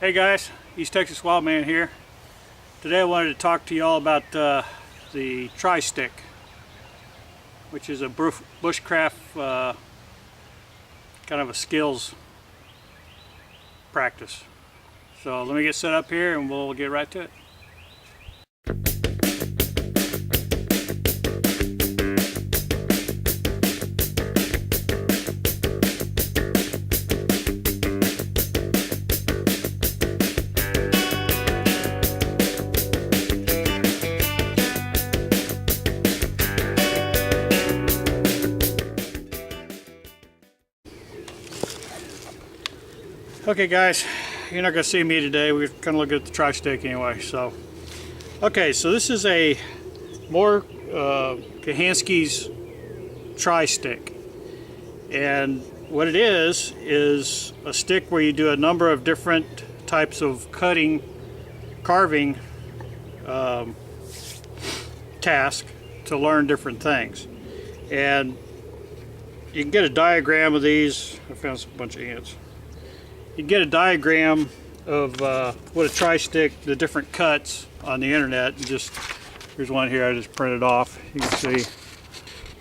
Hey guys, East Texas Wildman here. Today I wanted to talk to y'all about the tri-stick, which is a bushcraft kind of a skills practice. So let me get set up here and we'll get right to it. Okay guys, you're not going to see me today. We're going to look at the tri-stick anyway. So this is a more Kahansky's tri-stick, and what it is a stick where you do a number of different types of carving task to learn different things. And you can get a diagram of these. I found a bunch of ants. You get a diagram of what a tri-stick, the different cuts on the internet. And here's one here I just printed off. You can see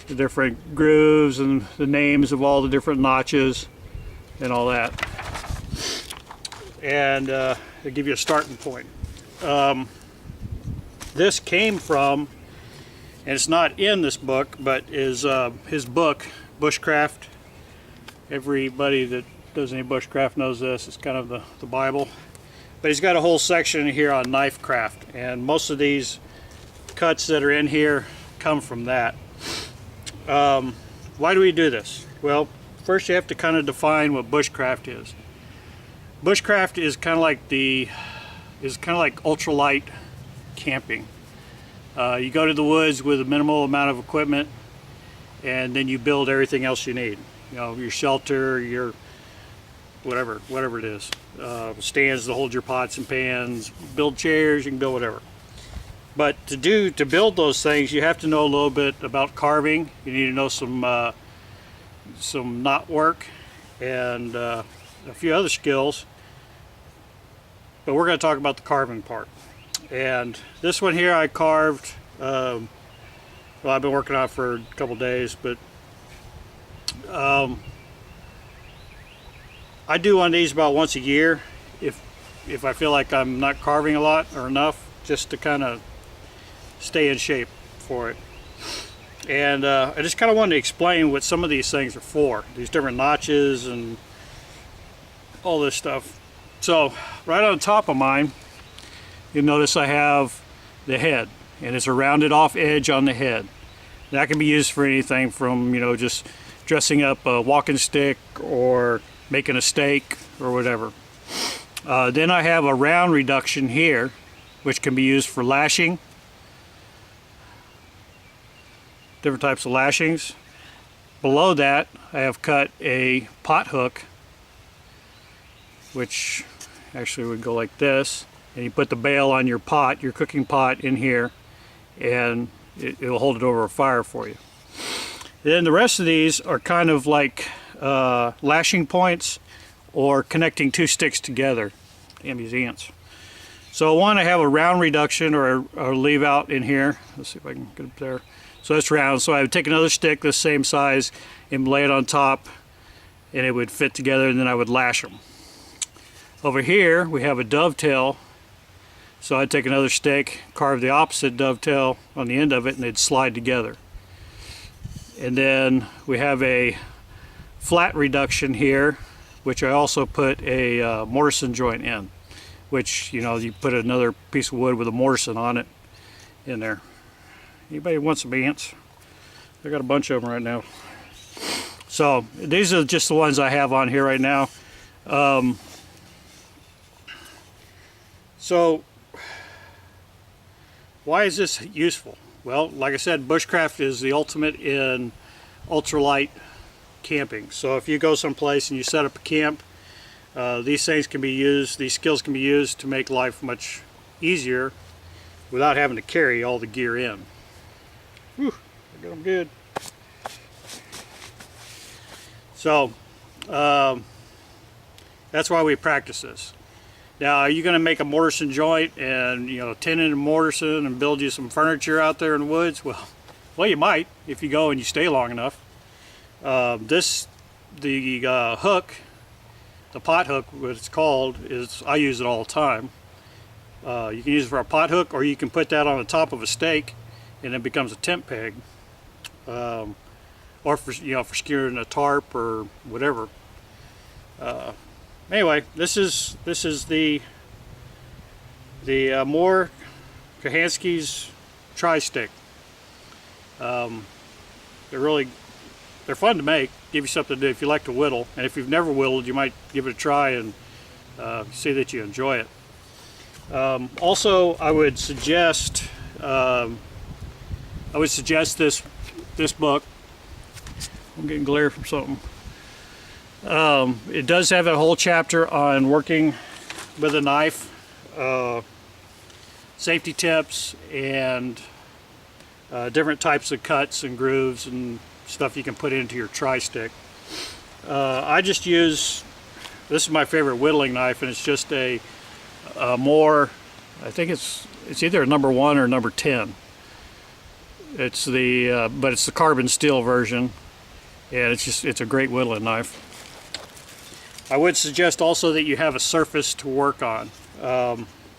the different grooves and the names of all the different notches and all that. And they give you a starting point. This came from, and it's not in this book, but is his book, Bushcraft. Everybody that does any bushcraft knows this. It's kind of the Bible. But he's got a whole section here on knife craft, and most of these cuts that are in here come from that. Why do we do this? Well, first you have to kind of define what bushcraft is. Bushcraft is kind of like ultralight camping. You go to the woods with a minimal amount of equipment, and then you build everything else you need. You know, your shelter, your whatever it is, stands to hold your pots and pans, build chairs, you can build whatever. But to build those things, you have to know a little bit about carving. You need to know some knot work and a few other skills. But we're going to talk about the carving part. And this one here I carved. Well, I've been working on it for a couple days, but I do one of these about once a year if I feel like I'm not carving a lot or enough, just to kind of stay in shape for it. And I just kind of wanted to explain what some of these things are for, these different notches and all this stuff. So right on top of mine, you'll notice I have the head, and it's a rounded off edge on the head. That can be used for anything from, you know, just dressing up a walking stick or making a steak or whatever. Then I have a round reduction here, which can be used for lashing, different types of lashings. Below that I have cut a pot hook, which actually would go like this, and you put the bail on your pot, your cooking pot, in here, and it will hold it over a fire for you. Then the rest of these are kind of like lashing points or connecting two sticks together. Damn, these ants. So one, I have a round reduction or a leave out in here. Let's see if I can get up there. So that's round. So I would take another stick the same size and lay it on top, and it would fit together, and then I would lash them. Over here we have a dovetail. So I'd take another stick, carve the opposite dovetail on the end of it, and they'd slide together. And then we have a flat reduction here, which I also put a mortison joint in, which, you know, you put another piece of wood with a mortison on it in there. Anybody want some ants? I got a bunch of them right now. So these are just the ones I have on here right now. So why is this useful? Well, like I said, bushcraft is the ultimate in ultralight camping. So if you go someplace and you set up a camp, these skills can be used to make life much easier without having to carry all the gear in. Whew, I got them good. So that's why we practice this. Now, are you going to make a mortise joint and, you know, tin and mortise and build you some furniture out there in the woods? Well, you might if you go and you stay long enough. The hook, the pot hook, what it's called, is I use it all the time. You can use it for a pot hook, or you can put that on the top of a stake, and it becomes a tent peg, or for, you know, for skewering a tarp or whatever. Anyway, this is the Moore Kahansky's tri-stick. They're fun to make, give you something to do if you like to whittle, and if you've never whittled, you might give it a try and see that you enjoy it. Also, I would suggest this book. I'm getting glare from something. It does have a whole chapter on working with a knife, safety tips, and different types of cuts and grooves and stuff you can put into your tri-stick. I just use, this is my favorite whittling knife, and it's just a Moore, I think it's either a number 1 or number 10. It's the but it's the carbon steel version, and it's a great whittling knife. I would suggest also that you have a surface to work on,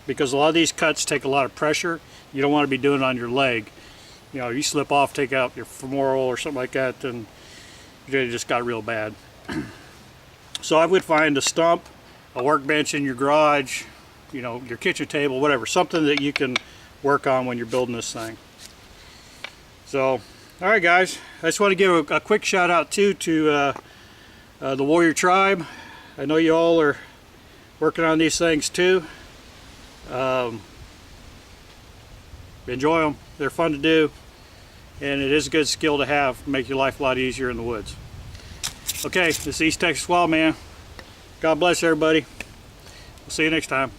because a lot of these cuts take a lot of pressure. You don't want to be doing it on your leg. You know, you slip off, take out your femoral or something like that, then it just got real bad. So I would find a stump, a workbench in your garage, you know, your kitchen table, whatever, something that you can work on when you're building this thing. So, all right, guys, I just want to give a quick shout out too to the Warrior Tribe. I know you all are working on these things too. Enjoy them. They're fun to do, and it is a good skill to have to make your life a lot easier in the woods. Okay, this is East Texas Wildman. God bless everybody. We'll see you next time.